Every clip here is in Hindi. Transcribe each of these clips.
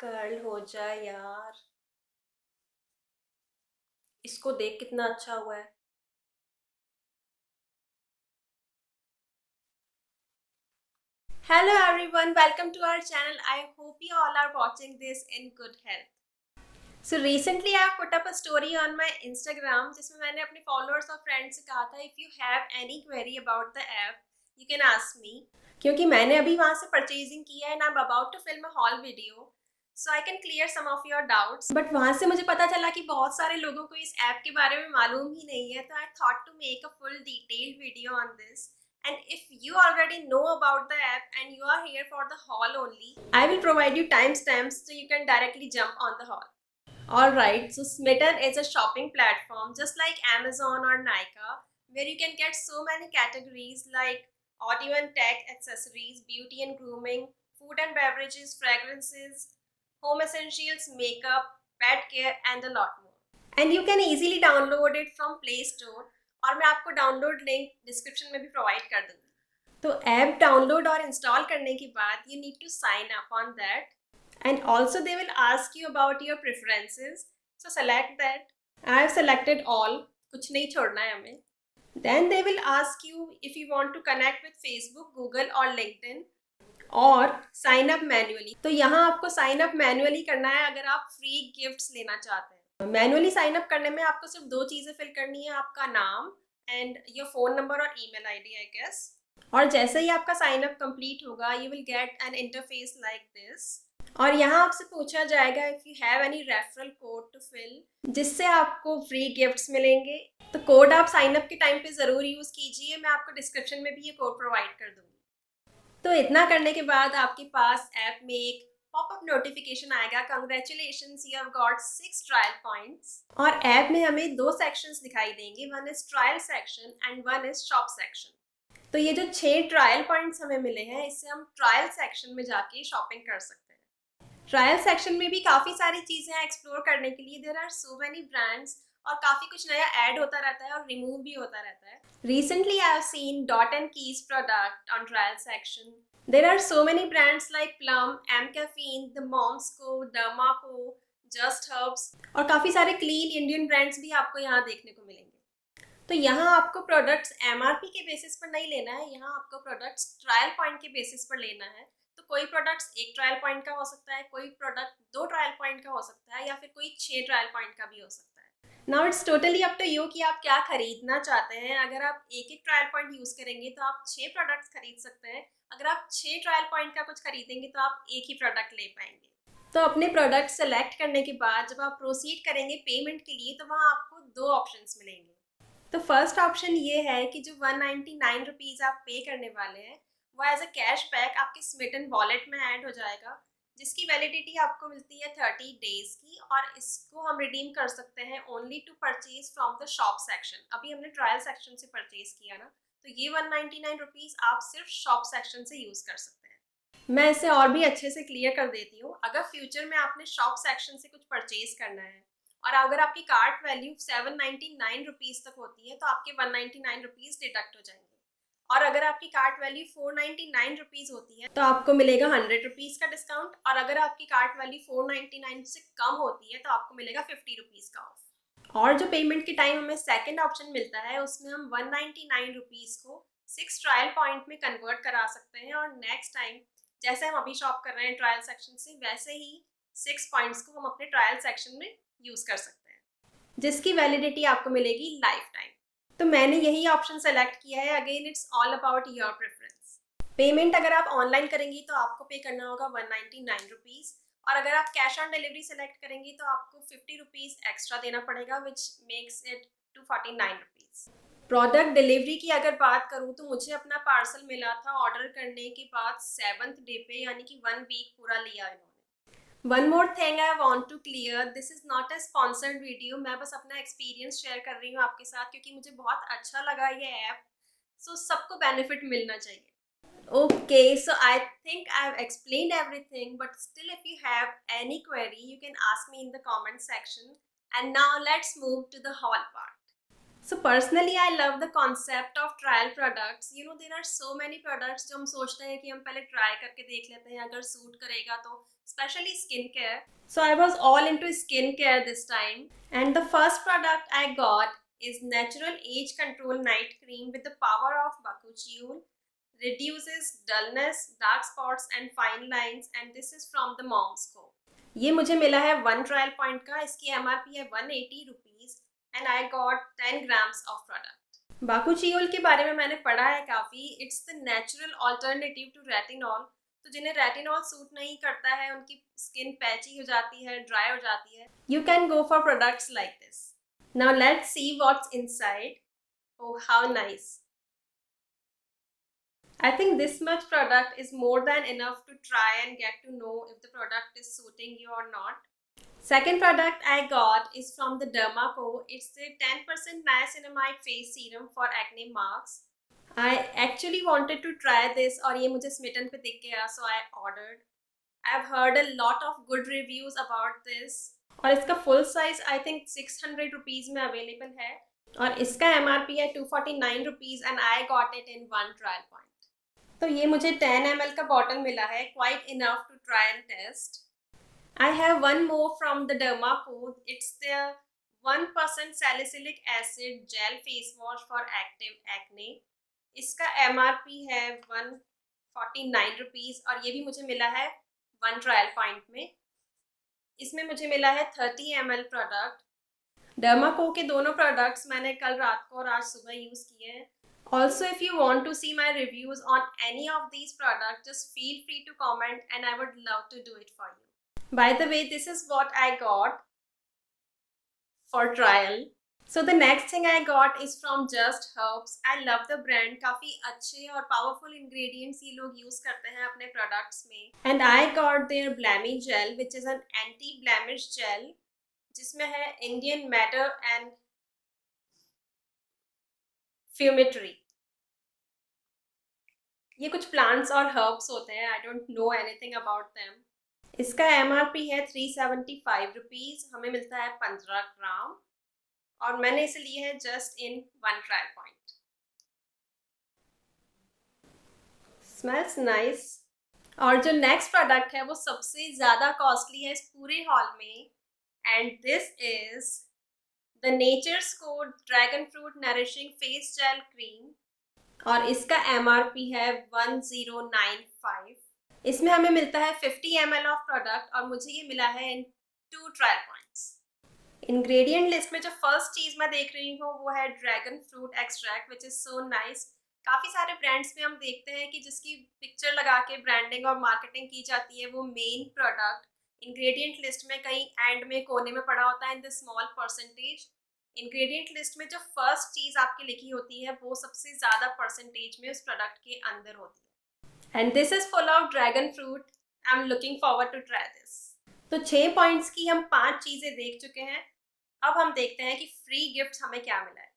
कर्ल हो जाए यार। इसको देख कितना अच्छा हुआ है। Hello everyone, welcome to our channel. I hope you all are watching this in good health. So recently I have put up a story on my Instagram जिसमें मैंने अपने followers और friends से कहा था if you have any query about the app, you can ask me. क्योंकि मैंने अभी वहाँ से purchasing किया है and I'm about to film a haul video. So I can clear some of your doubts. But वहाँ से मुझे पता चला कि बहुत सारे लोगों को इस ऐप के बारे में मालूम ही नहीं है, तो I thought to make a full detailed video on this. And if you already know about the app and you are here for the haul only, I will provide you timestamps so you can directly jump on the haul. Alright, so Smytten is a shopping platform just like Amazon or Nika, where you can get so many categories like audio and tech accessories, beauty and grooming, food and beverages, fragrances, home essentials, makeup, pet care and a lot more. And you can easily download it from Play Store और मैं आपको डाउनलोड लिंक डिस्क्रिप्शन में भी प्रोवाइड कर दूंगी। तो ऐप डाउनलोड और इंस्टॉल करने के बाद you need to sign up on that and also they will ask you about your preferences, so select that. I have selected all, कुछ नहीं छोड़ना है हमें. Then they will ask you if you want to connect with Facebook, Google और LinkedIn और साइन अप मैन्युअली. तो यहाँ आपको साइन अप मैन्युअली करना है अगर आप फ्री गिफ्ट्स लेना चाहते हैं. मैन्युअली साइन अप करने में आपको सिर्फ दो चीज़ें फिल करनी है, आपका नाम एंड योर फ़ोन नंबर और ईमेल आईडी आई गेस. और जैसे ही आपका साइन अप कंप्लीट होगा you will get an interface like this और यहाँ आपसे पूछा जाएगा if you have any referral code to fill जिससे आपको फ्री गिफ्ट्स मिलेंगे. तो कोड आप साइन अप के टाइम पे ज़रूर यूज़ कीजिए, मैं आपको डिस्क्रिप्शन में भी ये कोड प्रोवाइड कर दूँगी. तो इतना करने के बाद आपके पास ऐप में एक पॉपअप नोटिफिकेशन आएगा, congratulations you have got 6 trial points. और ऐप में हमें दो सेक्शंस दिखाई देंगे, one is trial section and one is shop section. तो ये जो 6 ट्रायल पॉइंट्स हमें मिले हैं इससे हम ट्रायल सेक्शन में जाके शॉपिंग कर सकते हैं. ट्रायल सेक्शन में भी काफ़ी सारी चीज़ें हैं एक्सप्लोर करने के लिए. There are so many brands और काफ़ी कुछ नया ऐड होता रहता है और रिमूव भी होता रहता है. Recently I have seen Dot and Keys product on trial section. There are so many brands like Plum, Caffeine, The Moms Co, Dermaco, Just Herbs और काफ़ी सारे क्लीन इंडियन ब्रांड्स भी आपको यहाँ देखने को मिलेंगे. तो यहाँ आपको प्रोडक्ट्स MRP के बेसिस पर नहीं लेना है, यहाँ आपको प्रोडक्ट्स ट्रायल पॉइंट के बेसिस पर लेना है. तो कोई प्रोडक्ट्स एक ट्रायल पॉइंट का हो सकता है, कोई प्रोडक्ट 2 ट्रायल पॉइंट का हो सकता है या फिर कोई 6 ट्रायल पॉइंट का भी हो सकता है. Now it's totally up to you कि आप क्या खरीदना चाहते हैं. अगर आप एक ट्रायल पॉइंट यूज़ करेंगे तो आप 6 प्रोडक्ट्स खरीद सकते हैं. अगर आप 6 ट्रायल पॉइंट का कुछ खरीदेंगे तो आप एक ही प्रोडक्ट ले पाएंगे. तो अपने प्रोडक्ट सेलेक्ट करने के बाद जब आप प्रोसीड करेंगे पेमेंट के लिए तो वहाँ आपको दो ऑप्शंस मिलेंगे. तो फर्स्ट ऑप्शन ये है कि जो 199 रुपीज़ आप पे करने वाले हैं वो एज अ कैश बैक आपके स्मिटन वॉलेट में ऐड हो जाएगा, जिसकी वैलिडिटी आपको मिलती है 30 डेज़ की और इसको हम रिडीम कर सकते हैं only to purchase from the shop section. अभी हमने ट्रायल सेक्शन से परचेज किया ना, तो ये 199 रुपीज़ आप सिर्फ शॉप सेक्शन से यूज़ कर सकते हैं. मैं इसे और भी अच्छे से क्लियर कर देती हूँ. अगर फ्यूचर में आपने शॉप सेक्शन से कुछ परचेज करना है और अगर आपकी कार्ट वैल्यू 799 रुपीज़ तक होती है तो आपके 199 रुपीज़ डिडक्ट हो जाएंगे. और अगर आपकी कार्ट वैल्यू 499 रुपीज़ होती है तो आपको मिलेगा 100 रुपीज़ का डिस्काउंट. और अगर आपकी कार्ट वैल्यू 499 से कम होती है तो आपको मिलेगा 50 रुपीज़ का ऑफ. और जो पेमेंट के टाइम हमें सेकंड ऑप्शन मिलता है उसमें हम 199 रुपीज़ को 6 ट्रायल पॉइंट में कन्वर्ट करा सकते हैं और नेक्स्ट टाइम जैसे हम अभी शॉप कर रहे हैं ट्रायल सेक्शन से वैसे ही 6 पॉइंट्स को हम अपने ट्रायल सेक्शन में यूज़ कर सकते हैं, जिसकी वैलिडिटी आपको मिलेगी लाइफ टाइम. तो मैंने यही ऑप्शन सेलेक्ट किया है. Again it's all about your preference. Payment अगर आप ऑनलाइन करेंगी तो आपको पे करना होगा 199 रुपीज़ और अगर आप कैश ऑन डिलीवरी सेलेक्ट करेंगी तो आपको 50 रुपीज़ एक्स्ट्रा देना पड़ेगा which makes it 249 rupees. Product delivery की अगर बात करूँ तो मुझे अपना पार्सल मिला था ऑर्डर करने के बाद 7th डे पे, यानी कि 1 वीक पूरा लिया इन्होंने. One more thing I want to clear, this is not a sponsored video. मैं बस अपना एक्सपीरियंस शेयर कर रही हूँ आपके साथ क्योंकि मुझे बहुत अच्छा लगा ये ऐप. सो सबको बेनिफिट मिलना चाहिए. Okay, so I think I've explained everything, but still if you have any query, you can ask me in the comment section. And now let's move to the haul part. So personally, I love the concept of trial products. You know, there are so many products जो हम सोचते हैं कि हम पहले try करके देख लेते हैं, अगर suit करेगा तो, especially skincare. So I was all into skincare this time, and the first product I got is Natural Age Control Night Cream with the power of bakuchiol. Reduces dullness, dark spots and fine lines, and this is from the Moms Co. ये मुझे मिला है 1 ट्रायल पॉइंट का. इसकी MRP है 180 rupees and I got 10 grams of product. Bakuchiol के बारे में मैंने पढ़ा है काफ़ी. It's the natural alternative to retinol. तो जिन्हें रेटिनॉल सूट नहीं करता है, उनकी स्किन पैची हो जाती है, ड्राई हो जाती है, you can go for products like this. Now let's see what's inside. Oh how nice. I think this much product is more than enough to try and get to know if the product is suiting you or not. Second product I got is from the Derma Co. It's the 10% niacinamide face serum for acne marks. I actually wanted to try this और ये मुझे Smytten पे दिख गया, so I ordered. I've heard a lot of good reviews about this. और इसका full size I think 600 rupees में available है और इसका MRP है 249 rupees and I got it in 1 trial point. तो ये मुझे 10 ml का बॉटल मिला है, quite enough to try and test. I have one more from the Derma Co. It's the 1% salicylic acid gel face wash for active acne. इसका MRP है 149 rupees और ये भी मुझे मिला है 1 ट्रायल पॉइंट में. इसमें मुझे मिला है 30 ml प्रोडक्ट. Derma Co के दोनों प्रोडक्ट्स मैंने कल रात को और आज सुबह यूज़ किए हैं. Also, if you want to see my reviews on any of these products, just feel free to comment and I would love to do it for you. By the way, this is what I got for trial. So the next thing I got is from Just Herbs. I love the brand. काफ़ी अच्छे और powerful ingredients ये लोग use करते हैं अपने products में. And I got their Blamy Gel, which is an anti-blemish gel, जिसमें है Indian Madder and Fumitory. ये कुछ प्लांट्स और हर्ब्स होते हैं. I don't know anything about them. इसका MRP है 375 रुपीज. हमें मिलता है 15 ग्राम और मैंने इसे लिए है just in 1 trial point. Smells nice. और जो नेक्स्ट प्रोडक्ट है वो सबसे ज़्यादा कॉस्टली है इस पूरे हॉल में, and this is the Nature's Co dragon fruit nourishing face gel cream और इसका MRP है 1095. इसमें हमें मिलता है 50 ml ऑफ प्रोडक्ट और मुझे ये मिला है इन 2 ट्रायल पॉइंट्स. इंग्रेडिएंट लिस्ट में जो फर्स्ट चीज़ मैं देख रही हूँ वो है dragon fruit extract, which is so nice. काफ़ी सारे ब्रांड्स में हम देखते हैं कि जिसकी पिक्चर लगा के ब्रांडिंग और मार्केटिंग की जाती है, वो मेन प्रोडक्ट इंग्रेडिएंट लिस्ट में कहीं एंड में कोने में पड़ा होता है in the small percentage. Ingredient list में जो फर्स्ट चीज़ आपकी लिखी होती है वो सबसे ज़्यादा परसेंटेज में उस प्रोडक्ट के अंदर होती है. And this is full of dragon fruit. I am looking forward to try this. तो 6 पॉइंट्स की हम 5 चीज़ें देख चुके हैं. अब हम देखते हैं कि फ्री गिफ्ट हमें क्या मिला है.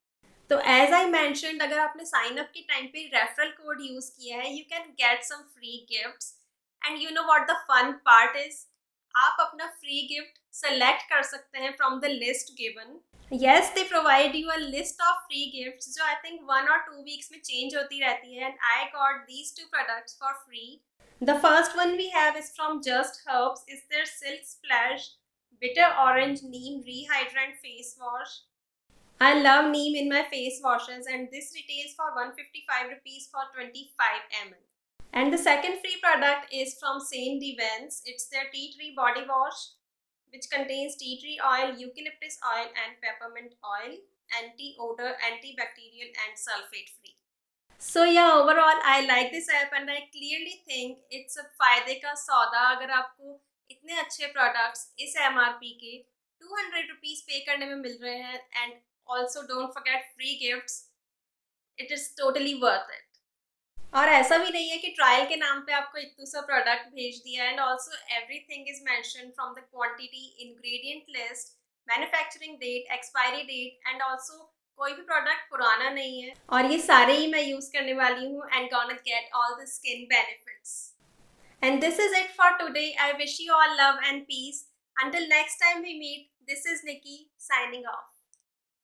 तो एज आई मैंशनड, अगर आपने साइन अप के टाइम पे रेफरल कोड यूज़ किया है, you can get some free gifts. And you know what the fun part is, आप अपना फ्री गिफ्ट सेलेक्ट कर सकते हैं from the list given. Yes, they provide you a list of free gifts जो I think 1 or 2 weeks में change होती रहती है, and I got these 2 products for free. The first one we have is from Just Herbs. It's their Silk Splash Bitter Orange Neem Rehydrant Face Wash. I love neem in my face washes and this retails for 155 rupees for 25 ml. And the second free product is from Saint Divans. It's their Tea Tree Body Wash, which contains tea tree oil, eucalyptus oil and peppermint oil, anti-odor, antibacterial and sulfate free. So yeah, overall I like this app and I clearly think it's a फायदे का सौदा. अगर आपको इतने अच्छे प्रोडक्ट्स इस MRP के 200 रुपीज़ पे करने में मिल रहे हैं, and also don't forget free gifts, it is totally worth it. और ऐसा भी नहीं है कि ट्रायल के नाम पे आपको इतना सा प्रोडक्ट भेज दिया. And also everything is mention from the quantity, ingredient list, manufacturing date, expiry date, and also कोई भी प्रोडक्ट पुराना नहीं है और ये सारे ही मैं यूज़ करने वाली हूँ and gonna get all the skin benefits. And this is it for today. I wish you all love and peace. Until next time we meet, this is Nikki signing off.